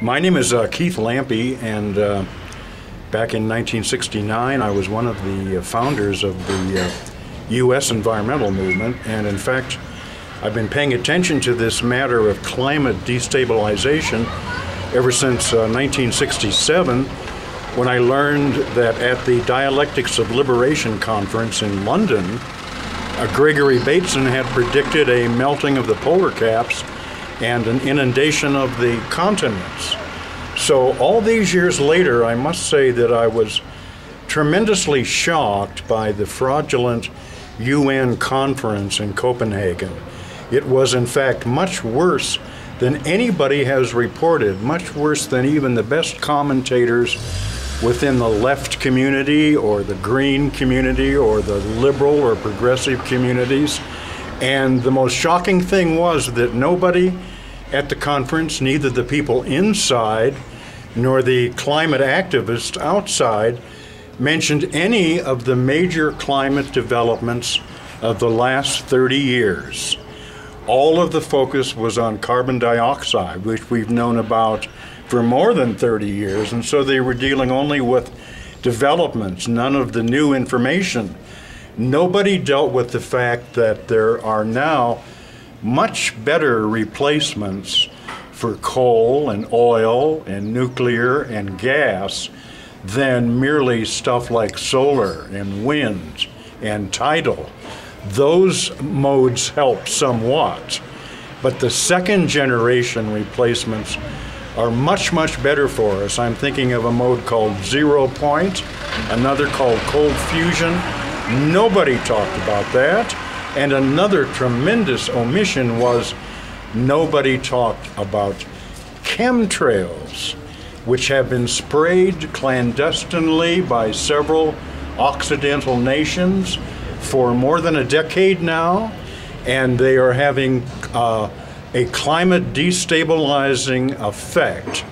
My name is Keith Lampy, and back in 1969 I was one of the founders of the U.S. environmental movement, and in fact I've been paying attention to this matter of climate destabilization ever since 1967, when I learned that at the Dialectics of Liberation conference in London, Gregory Bateson had predicted a melting of the polar caps and an inundation of the continents. So all these years later, I must say that I was tremendously shocked by the fraudulent UN conference in Copenhagen. It was in fact much worse than anybody has reported, much worse than even the best commentators within the left community or the green community or the liberal or progressive communities. And the most shocking thing was that nobody at the conference, neither the people inside nor the climate activists outside, mentioned any of the major climate developments of the last 30 years. All of the focus was on carbon dioxide, which we've known about for more than 30 years, and so they were dealing only with developments, none of the new information. Nobody dealt with the fact that there are now much better replacements for coal and oil and nuclear and gas than merely stuff like solar and wind and tidal. Those modes help somewhat, but the second generation replacements are much, much better for us. I'm thinking of a mode called 0 point, another called cold fusion. Nobody talked about that. And another tremendous omission was nobody talked about chemtrails, which have been sprayed clandestinely by several Occidental nations for more than a decade now, and they are having a climate destabilizing effect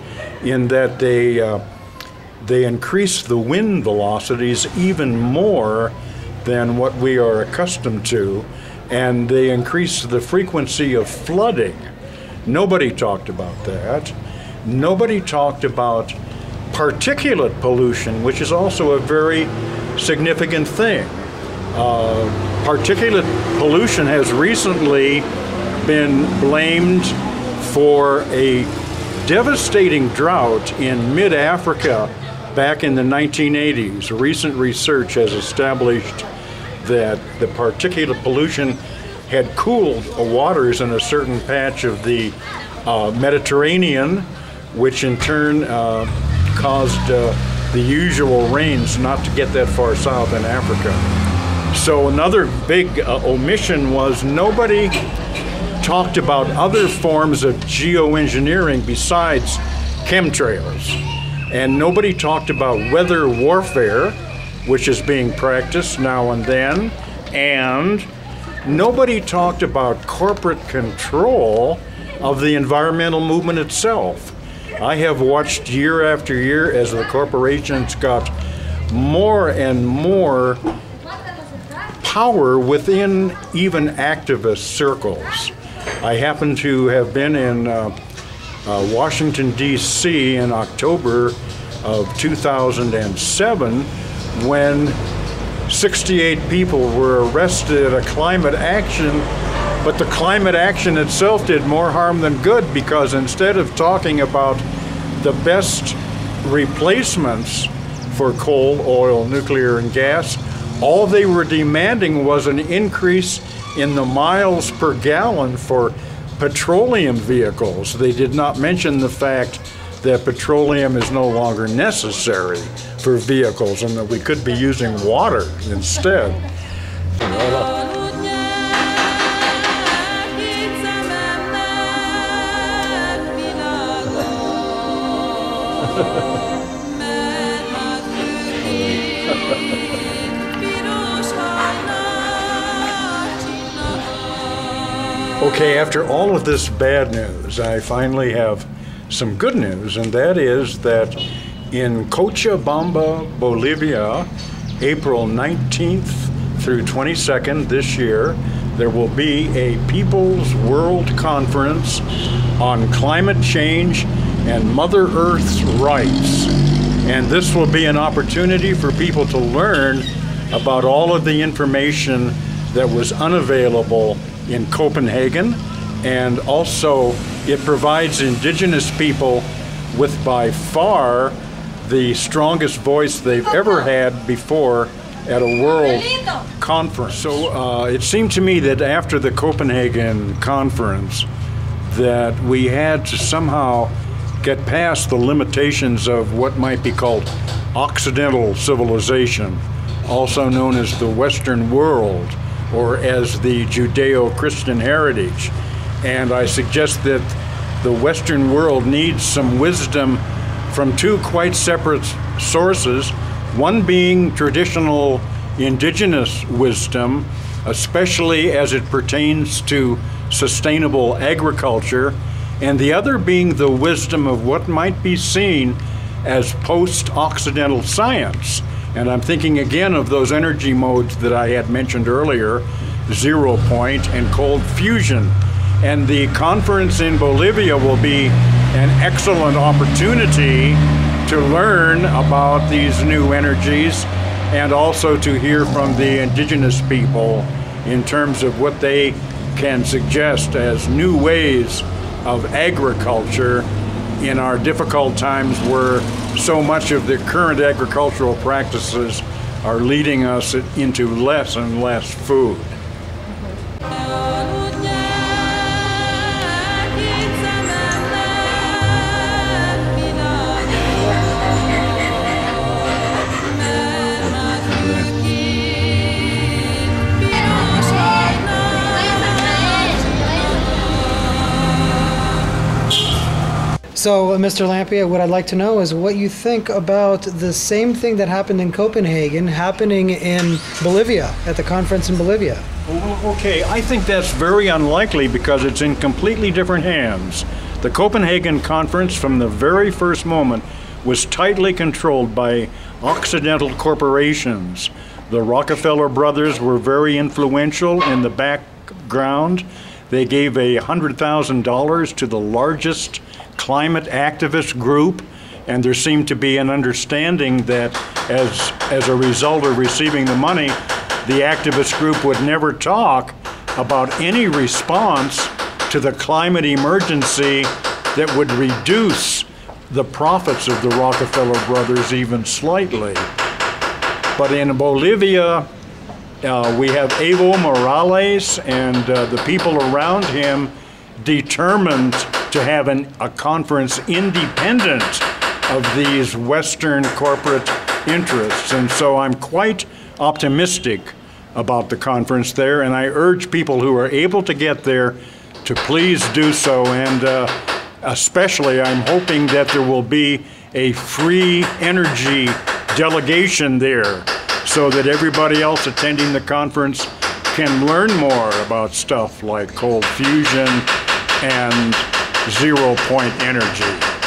in that they increase the wind velocities even more than what we are accustomed to, and they increase the frequency of flooding. Nobody talked about that. Nobody talked about particulate pollution, which is also a very significant thing. Particulate pollution has recently been blamed for a devastating drought in mid-Africa back in the 1980s. Recent research has established that the particulate pollution had cooled waters in a certain patch of the Mediterranean, which in turn caused the usual rains not to get that far south in Africa. So another big omission was nobody talked about other forms of geoengineering besides chemtrails. And nobody talked about weather warfare, which is being practiced now and then, and nobody talked about corporate control of the environmental movement itself. I have watched year after year as the corporations got more and more power within even activist circles. I happen to have been in Washington, D.C. in October of 2007 when 68 people were arrested at a climate action, but the climate action itself did more harm than good, because instead of talking about the best replacements for coal, oil, nuclear, and gas, all they were demanding was an increase in the miles per gallon for petroleum vehicles. They did not mention the fact that petroleum is no longer necessary for vehicles and that we could be using water instead. Okay, after all of this bad news, I finally have some good news, and that is that in Cochabamba, Bolivia, April 19th through 22nd this year, there will be a People's World Conference on climate change and Mother Earth's rights. And this will be an opportunity for people to learn about all of the information that was unavailable in Copenhagen, and also it provides indigenous people with by far the strongest voice they've ever had before at a world conference. So it seemed to me that after the Copenhagen conference that we had to somehow get past the limitations of what might be called Occidental civilization, also known as the Western world, or as the Judeo-Christian heritage. And I suggest that the Western world needs some wisdom from two quite separate sources, one being traditional indigenous wisdom, especially as it pertains to sustainable agriculture, and the other being the wisdom of what might be seen as post-Occidental science. And I'm thinking again of those energy modes that I had mentioned earlier, 0 point and cold fusion. And the conference in Bolivia will be an excellent opportunity to learn about these new energies and also to hear from the indigenous people in terms of what they can suggest as new ways of agriculture in our difficult times where so much of the current agricultural practices are leading us into less and less food. So, Mr. Lampia, what I'd like to know is what you think about the same thing that happened in Copenhagen happening in Bolivia, at the conference in Bolivia. Okay, I think that's very unlikely because it's in completely different hands. The Copenhagen conference from the very first moment was tightly controlled by Occidental corporations. The Rockefeller brothers were very influential in the background. They gave $100,000 to the largest climate activist group, and there seemed to be an understanding that as a result of receiving the money, the activist group would never talk about any response to the climate emergency that would reduce the profits of the Rockefeller brothers even slightly. But in Bolivia, we have Evo Morales and the people around him determined to have a conference independent of these Western corporate interests. And so I'm quite optimistic about the conference there, and I urge people who are able to get there to please do so. And especially I'm hoping that there will be a free energy delegation there so that everybody else attending the conference can learn more about stuff like cold fusion and 0 point energy.